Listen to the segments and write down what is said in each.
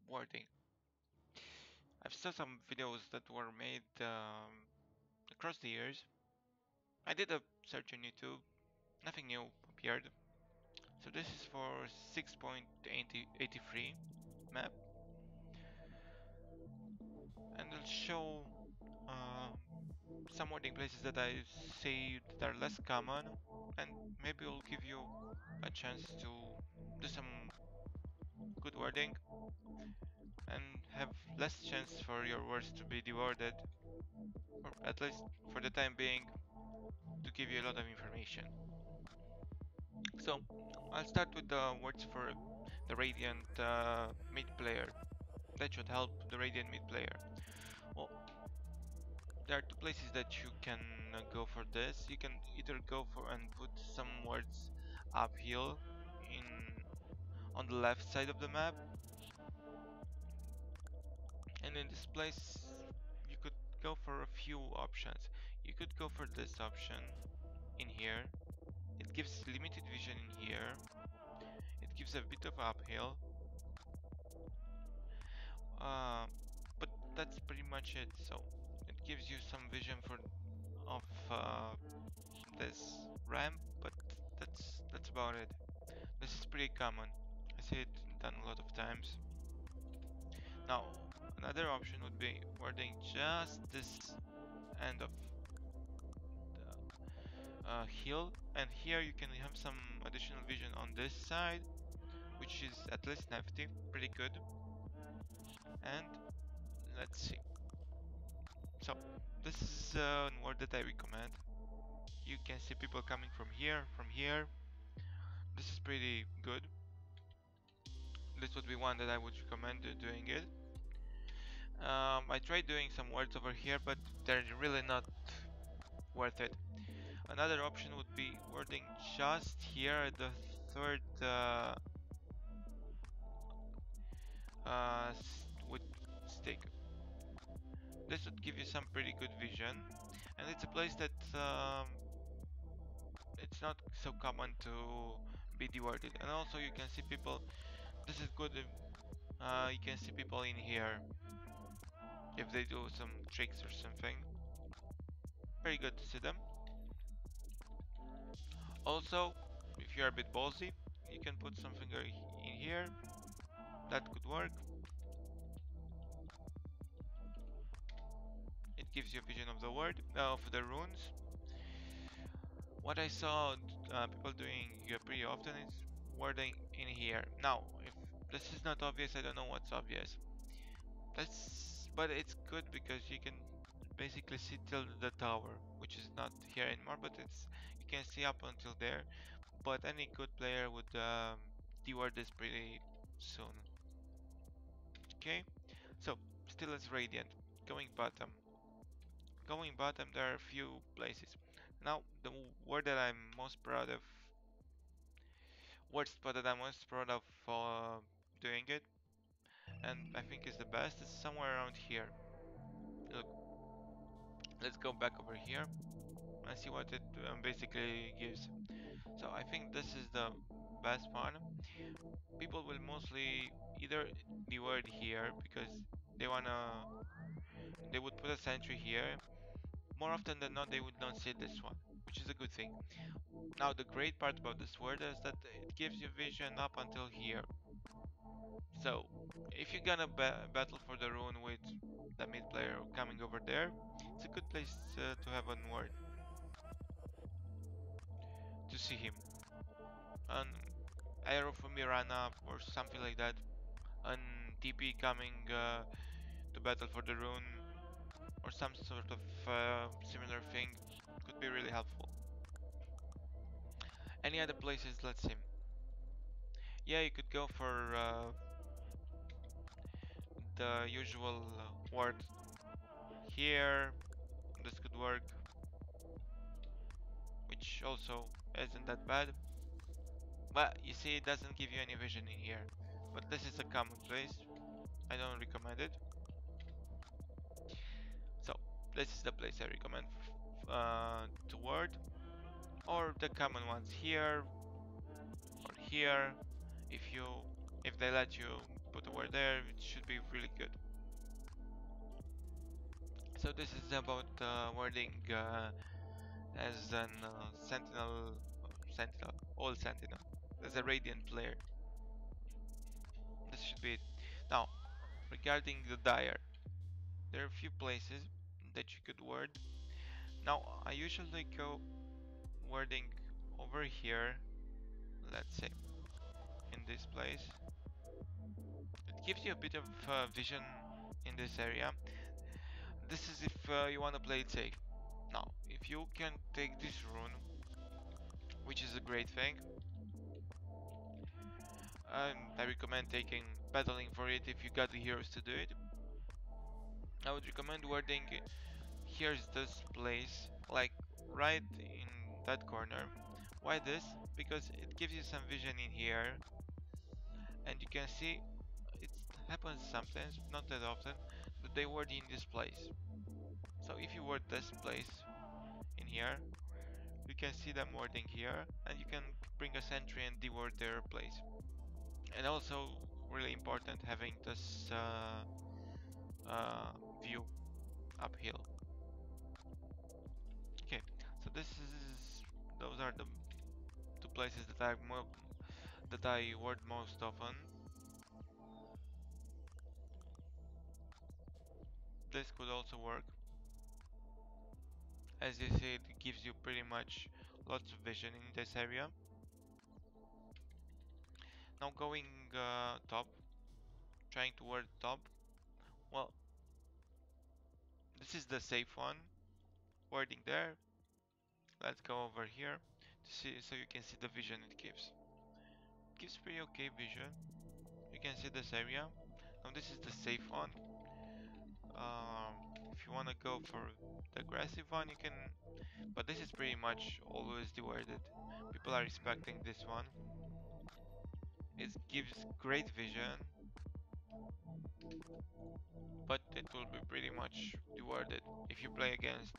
wording. I've saw some videos that were made across the years. I did a search on YouTube, nothing new appeared. So this is for 6.83 map, and it'll show some wording places that I see that are less common, and maybe it'll give you a chance to do some good wording and have less chance for your words to be deworded, or at least for the time being, to give you a lot of information. So I'll start with the words for the Radiant mid player. That should help the Radiant mid player. Well, there are two places that you can go for this. You can either go for and put some words uphill on the left side of the map, and in this place you could go for a few options. You could go for this option in here. It gives limited vision in here. It gives a bit of uphill, but that's pretty much it. So it gives you some vision of this ramp, but that's about it. This is pretty common. I see it done a lot of times. Now, another option would be wording just this end of the hill, and here you can have some additional vision on this side, which is at least nifty, pretty good. And let's see. So this is a word that I recommend. You can see people coming from here, from here. This is pretty good. This would be one that I would recommend doing it. I tried doing some words over here, but they're really not worth it. Another option would be wording just here at the third wood stick. This would give you some pretty good vision, and it's a place that it's not so common to be deworded. And also you can see people, this is good, you can see people in here if they do some tricks or something. Very good to see them. Also, if you're a bit ballsy, you can put something in here. That could work. It gives you a vision of the word, of the runes. What I saw people doing pretty often is wording in here. Now, if this is not obvious, I don't know what's obvious. But it's good because you can basically see till the tower, which is not here anymore, but you can see up until there. But any good player would deword this pretty soon. Okay, so still as Radiant. Going bottom, there are a few places. Now the word that I'm most proud of, word spot that I'm most proud of for doing it, and I think is the best, is somewhere around here. Look, let's go back over here and see what it basically gives. So I think this is the best one. People will mostly either deword here because they would put a sentry here. More often than not, they would not see this one, which is a good thing. Now the great part about this word is that it gives you vision up until here. So if you're gonna battle for the rune with the mid player coming over there, it's a good place to have a word to see him. An arrow from Mirana or something like that. An TP coming to battle for the rune, or some sort of similar thing could be really helpful. Any other places? Let's see. Yeah, you could go for the usual word here. This could work, which also isn't that bad. But you see, it doesn't give you any vision in here. But this is a common place. I don't recommend it. So this is the place I recommend to word, or the common ones here or here, if they let you put a word there, it should be really good. So this is about wording as an sentinel, all sentinel, as a radiant player. This should be it. Now, regarding the dire, there are a few places that you could word. Now, I usually go wording over here, let's say, in this place. It gives you a bit of vision in this area. This is if you want to play it safe. Now, if you can take this rune, which is a great thing, I recommend taking battling for it if you got the heroes to do it. I would recommend wording here's this place, like right in that corner. Why this? Because it gives you some vision in here, and you can see it happens sometimes, not that often, that they word in this place. So if you word this place in here, you can see them wording here, and you can bring a sentry and deward their place. And also, really important, having this view uphill. Okay, so those are the two places that I word most often. This could also work. As you see, it gives you pretty much lots of vision in this area. Now going top, trying to word top. Well, this is the safe one. Wording there. Let's go over here to see, so you can see the vision it gives. It gives pretty okay vision. You can see this area. Now this is the safe one. If you want to go for the aggressive one, you can, but this is pretty much always dewarded. People are respecting this one. It gives great vision, but it will be pretty much dewarded if you play against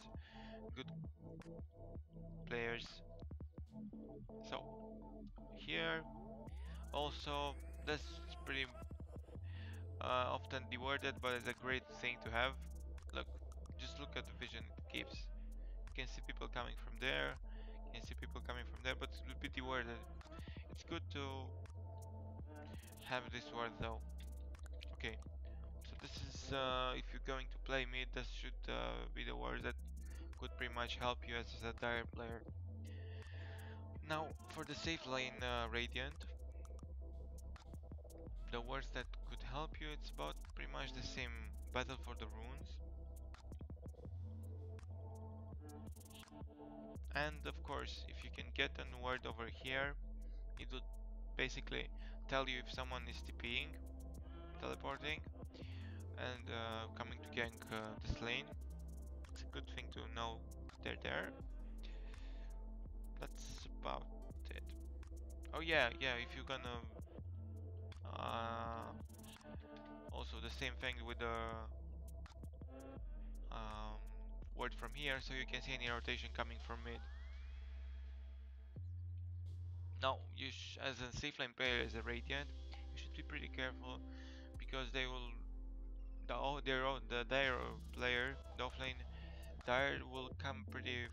good players. So here also this is pretty often dewarded, but it's a great thing to have. Look, just look at the vision it gives. You can see people coming from there, you can see people coming from there, but it will be dewarded. It's good to have this word though. Okay, so this is if you're going to play mid, this should be the word that could pretty much help you as a dire player. Now for the safe lane Radiant, the words that could help you, it's about pretty much the same. Battle for the runes, and of course if you can get a word over here, it would basically tell you if someone is TPing, teleporting, and coming to gank this lane. It's a good thing to know they're there. That's about it. Oh yeah, if you're gonna also the same thing with the um, word from here, so you can see any rotation coming from mid. Now, as a safe lane player, as a Radiant, you should be pretty careful because they will the dire player, the offlane dire will come pretty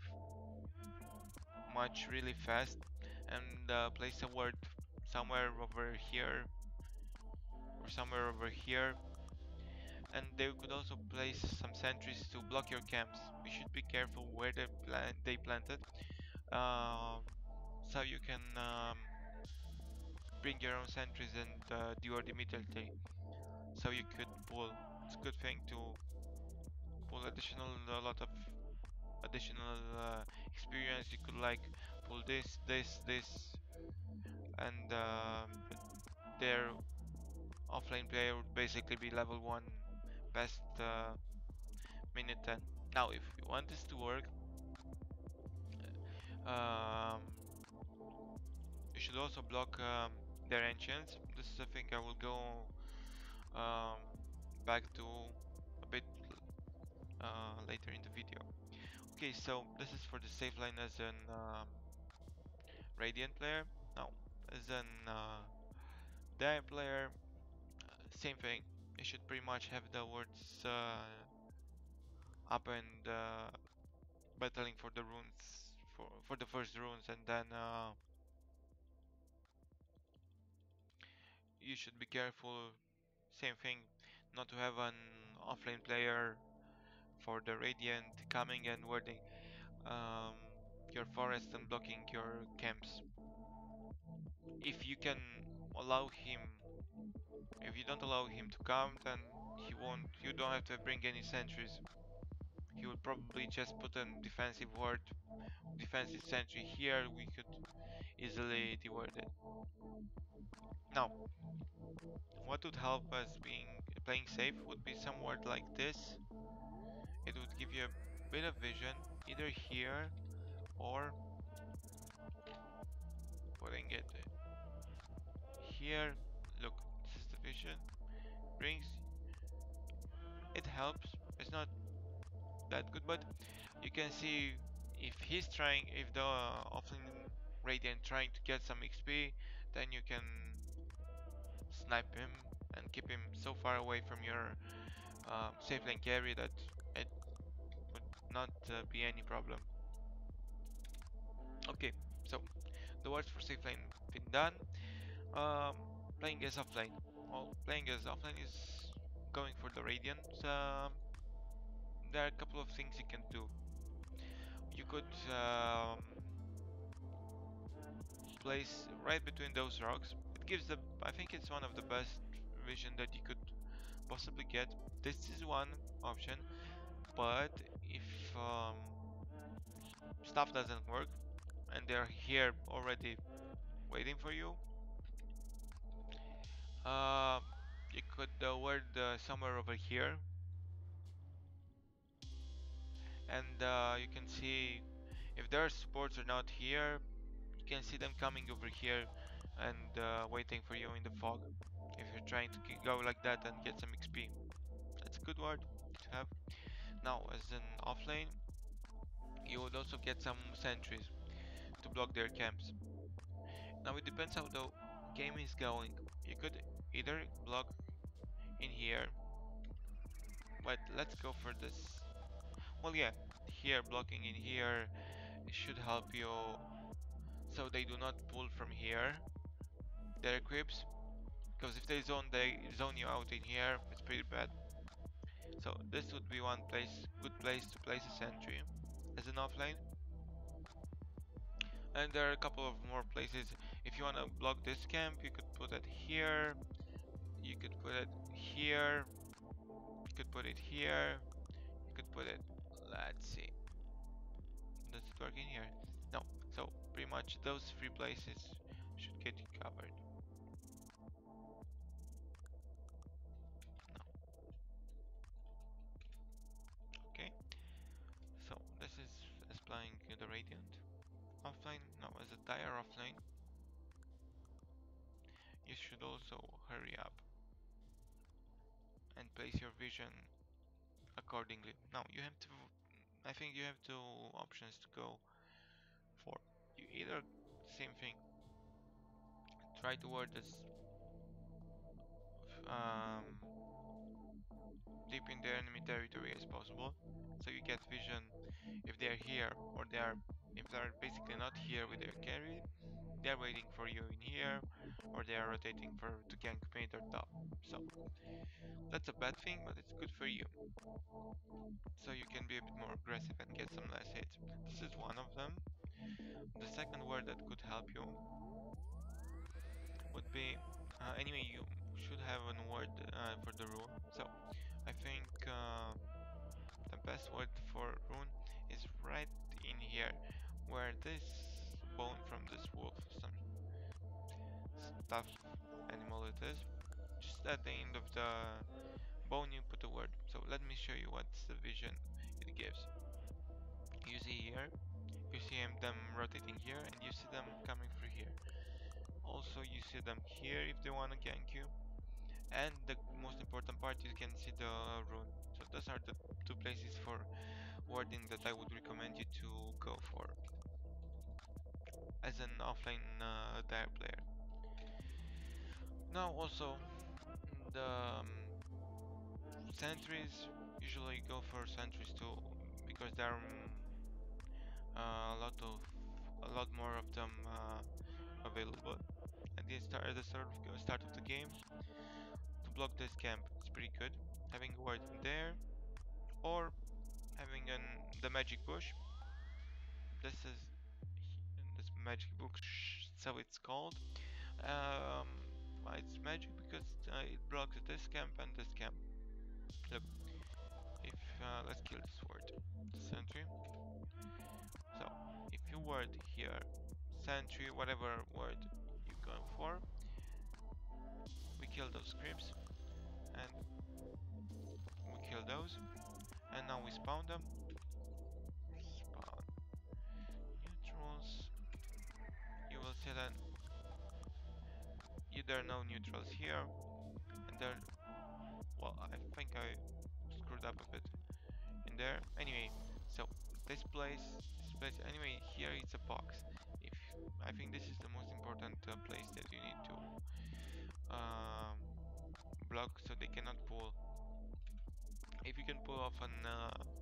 much really fast and place a word somewhere over here or somewhere over here, and they could also place some sentries to block your camps. You should be careful where they planted, so you can bring your own sentries and do your immediately. So you could pull. It's a good thing to pull a lot of additional experience. You could like pull this, and their offlane player would basically be level 1 past minute 10. Now if you want this to work, um, you should also block their ancients. This is a thing I will go um, back to a bit later in the video. Okay, so this is for the safe line as an Radiant player. Now, as an Dire player, Same thing. You should pretty much have the words up and battling for the runes for the first runes, and then you should be careful. Same thing, not to have an offlane player for the radiant coming and warding um, your forest and blocking your camps. If you can allow him, if you don't allow him to come, then he won't. You don't have to bring any sentries. He will probably just put a defensive ward, defensive sentry here. We could easily deward it. Now, what would help us playing safe would be some word like this. It would give you a bit of vision, either here or putting it here. Look, this is the vision. Brings. It helps. It's not that good, but you can see if he's trying, if the offlane radiant trying to get some XP, then you can snipe him and keep him so far away from your safe lane carry that it would not be any problem. Okay, so the words for safe lane been done. Um, Playing as offlane. Well, playing as offlane is going for the radiant. There are a couple of things you can do. You could place right between those rocks. It gives the, I think it's one of the best vision that you could possibly get. This is one option, but if stuff doesn't work and they're here already waiting for you, uh, you could ward somewhere over here, and you can see if their supports are not here. You can see them coming over here and waiting for you in the fog. If you're trying to go like that and get some XP, that's a good word to have. Now, as an offlane, you would also get some sentries to block their camps. Now it depends how the game is going. You could either block in here, but let's go for this. Well, yeah, here blocking in here should help you so they do not pull from here their creeps, because if they zone you out in here, it's pretty bad. So this would be one good place to place a sentry as an offlane. And there are a couple of more places. If you want to block this camp, you could put it here, you could put it here, you could put it here, you could put it, let's see, does it work in here? No. So pretty much those three places should get you covered. No. Okay, so this is applying the radiant offline. Now as a dire offline, you should also hurry up and place your vision accordingly. Now you have to, I think you have two options to go for. You either, same thing, try to ward as um, deep in the enemy territory as possible, so you get vision if they're here, or if they're basically not here with their carry, they're waiting for you in here, or they are rotating to gank mid or top. So that's a bad thing, but it's good for you. So you can be a bit more aggressive and get some less hits. This is one of them. The second word that could help you would be, anyway, you should have a word for the rune. So I think the best word for rune is right in here, where this bone from this wolf, some stuff animal it is, just at the end of the bone you put a word. So let me show you what's the vision it gives. You see here, you see them rotating here, and you see them coming through here. Also you see them here if they want to gank you, and the most important part, you can see the rune. So those are the two places for wording that I would recommend you to go for as an offline dire player. Now also sentries, usually go for sentries too, because there are a lot more of them available at the start of the game to block this camp. It's pretty good. Having a ward in there, or having the magic bush. This is this magic bush, so it's called. Um, why it's magic? Because it blocks this camp and this camp. Look, if let's kill this ward, sentry. So if you ward here, sentry, whatever word you're going for, we kill those creeps and we kill those, and now we spawn them. Spawn neutrals. You will see that there are no neutrals here, and there. Well, I think I screwed up a bit in there. Anyway, so this place. Anyway, here it's a box. If I think this is the most important place that you need to um, block, so they cannot pull. If you can pull off an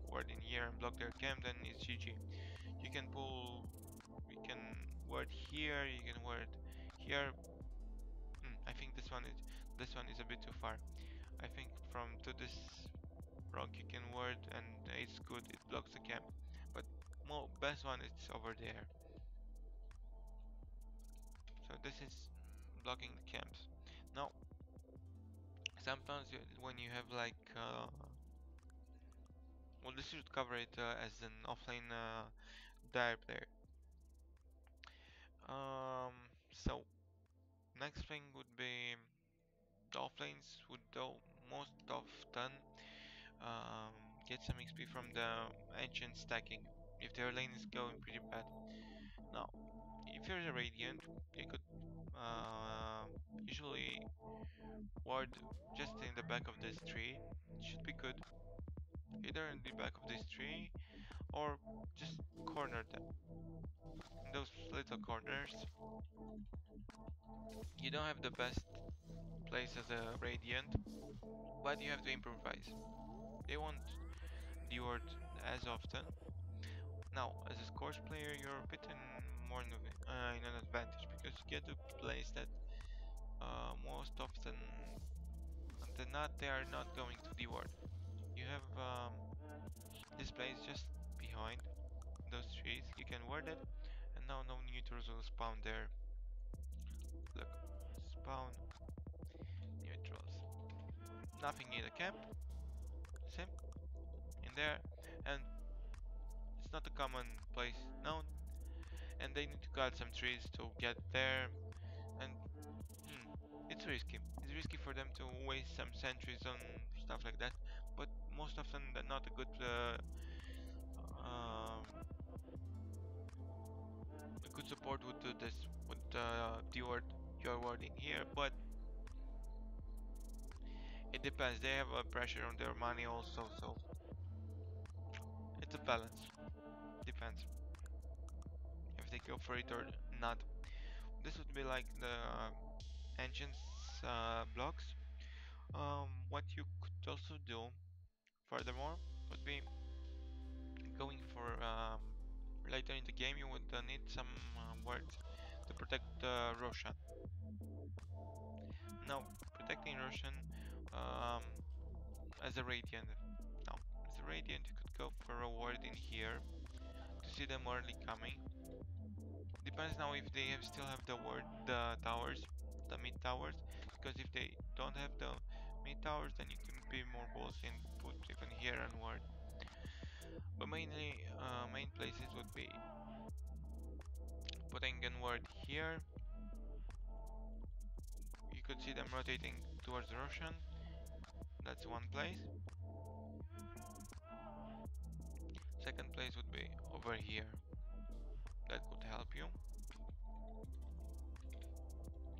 ward in here and block their camp, then it's GG. You can pull. You can ward here. You can ward here. I think this one is a bit too far. I think from to this rock you can ward and it's good. It blocks the camp. But best one is over there. So this is blocking the camps. Now, sometimes when you have like well, this should cover it as an offlane dire player. So next thing would be the offlanes would do most often um, get some XP from the ancient stacking if their lane is going pretty bad. Now, if you're a Radiant, you could usually ward just in the back of this tree. It should be good. Either in the back of this tree or just corner them. In those little corners. You don't have the best place as a Radiant, but you have to improvise. They won't deward as often. Now, as a Scorch player, you're a bit in an advantage because you get to place that most often than not they are not going to deward. You have this place just behind those trees. You can ward it, and now no neutrals will spawn there. Look, spawn neutrals. Nothing in the camp. Same in there, and it's not a common place known. And they need to cut some trees to get there, and it's risky. It's risky for them to waste some sentries on stuff like that, but most often they're not a good support would do this with the word your word in here, but it depends. They have a pressure on their money also, so it's a balance. Depends if they go for it or not. This would be like the engines blocks. What you could also do furthermore would be going for later in the game you would need some words to protect Roshan. Now, protecting Roshan um, as a Radiant. Now, as a Radiant you could go for a ward in here to see them early coming. Depends now if they still have the towers, the mid towers, because if they don't have the mid towers then you can be more ballsy and put even here and ward. But mainly, main places would be putting an ward here. You could see them rotating towards Roshan. That's one place. Second place would be over here. That could help you.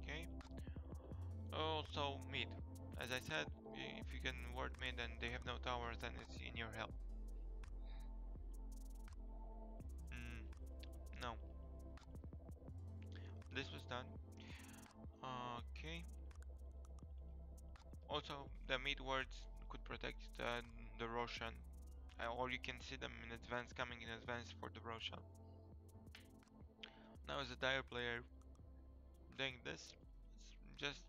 Okay. Also mid. As I said, if you can ward mid and they have no towers, then it's in your help. No. This was done. Okay. Also, the mid wards could protect the Roshan, or you can see them in advance, coming in advance for the Roshan. Now as a dire player doing this, it's just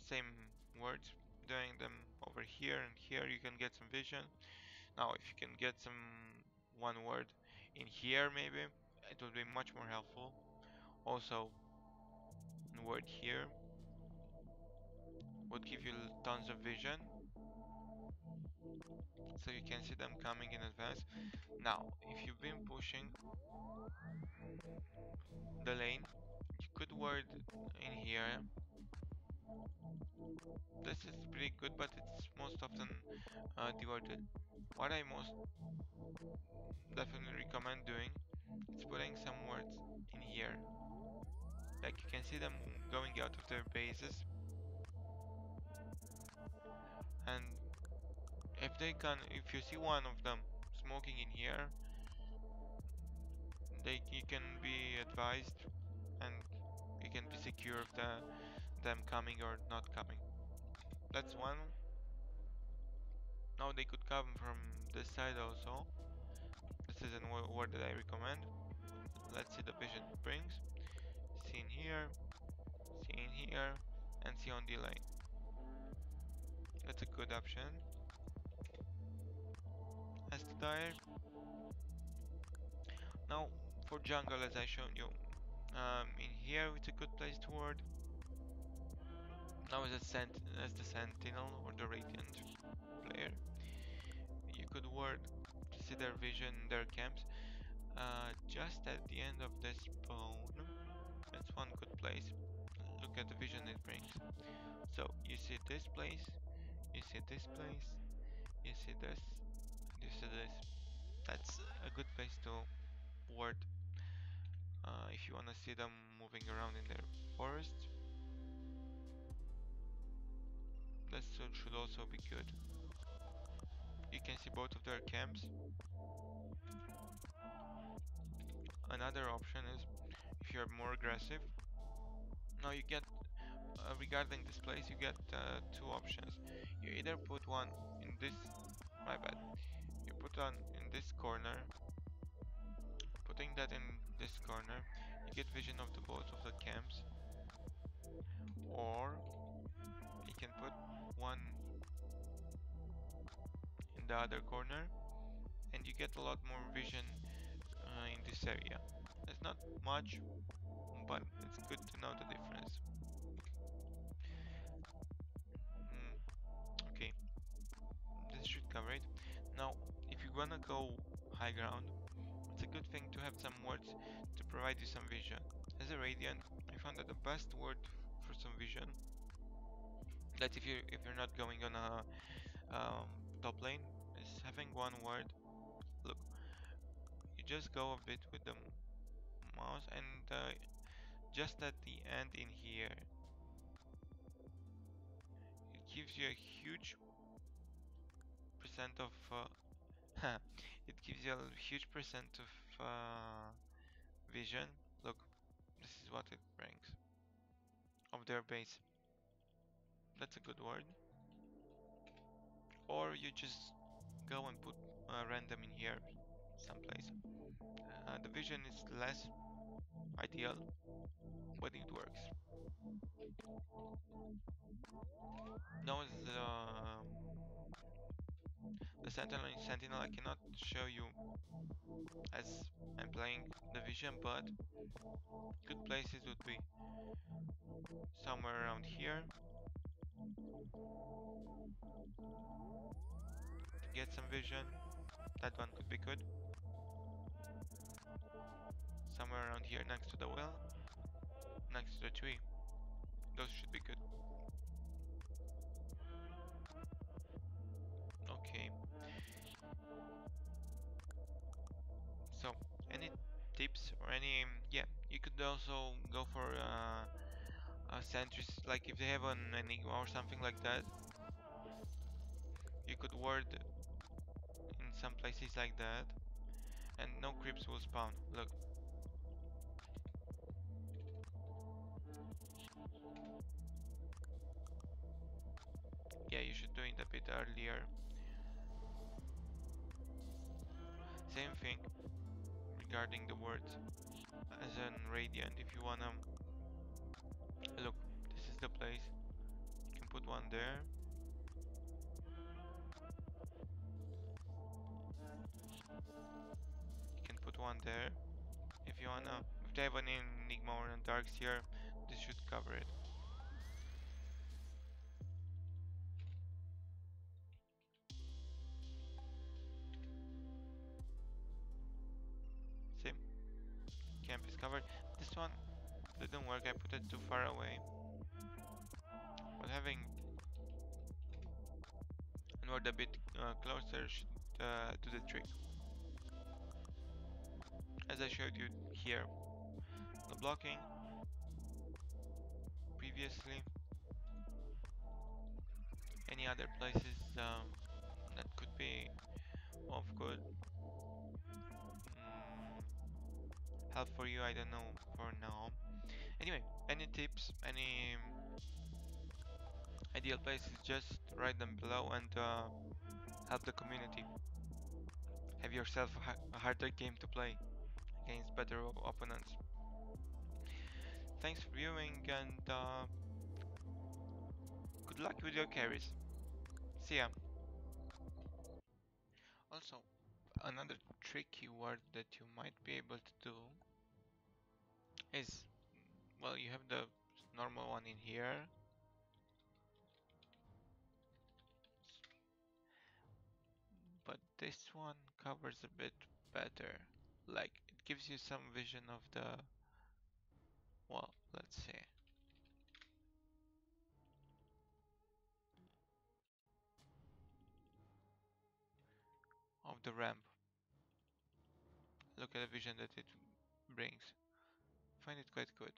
same words, doing them over here and here. You can get some vision. Now if you can get some one word in here, maybe it will be much more helpful. Also, a word here would give you tons of vision, so you can see them coming in advance. Now if you've been pushing the lane, you could ward in here. This is pretty good, but it's most often diverted. What I most definitely recommend doing is putting some words in here. Like you can see them going out of their bases, and if you see one of them smoking in here, you can be advised, and you can be secure of them coming or not coming. That's one. Now they could come from this side also. This is a word that I recommend. Let's see the vision it brings. See in here, see in here, and see on delay. That's a good option. As to dire. Now for jungle, as I showed you, in here it's a good place to ward. Now as the sentinel or the radiant player, you could ward to see their vision, their camps, just at the end of the spawn. That's one good place. Look at the vision it brings. So you see this place, you see this place, you see this, you see this. That's a good place to ward if you wanna see them moving around in their forest. That should also be good. You can see both of their camps. Another option is if you're more aggressive. Now you get regarding this place, you get two options. You either put one in this, my bad. You put one in this corner. Putting that in this corner, you get vision of the both of the camps. Or you can put one in the other corner, and you get a lot more vision in this area. It's not much, but it's good to know the difference. Okay, this should cover it. Now, if you wanna go high ground, it's a good thing to have some words to provide you some vision. As a Radiant, I found that the best word for some vision, that if you're not going on a top lane, is having one word. Look, you just go a bit with the mouse, and just at the end in here, it gives you a huge percent of it gives you a huge percent of vision. Look, this is what it brings of their base. That's a good word. Or you just go and put random in here someplace. The vision is less ideal, but it works. Now the sentinel I cannot show you as I'm playing the vision, but good places would be somewhere around here to get some vision. That one could be good. Somewhere around here next to the well, next to the tree. Those should be good. Okay. So, any tips or any... Yeah, you could also go for sentries, like if they have an enigma or something like that. You could ward in some places like that, and no creeps will spawn. Look. Yeah, you a bit earlier. Same thing regarding the words as in radiant. If you wanna look, this is the place. You can put one there. You can put one there. If you wanna, if they have an enigma or an darks here, this should cover it. Same, camp is covered. This one didn't work. I put it too far away. But having an word a bit closer should do the trick. As I showed you here, the blocking previously. Any other places that could be of good help for you? I don't know for now. Anyway, any tips, any ideal places, just write them below and help the community. Have yourself a harder game to play against better opponents. Thanks for viewing and good luck with your carries. See ya. Also, another tricky word that you might be able to do is, well, you have the normal one in here, but this one covers a bit better. Like, it gives you some vision of the, well, let's see. Of the ramp. Look at the vision that it brings. I find it quite good.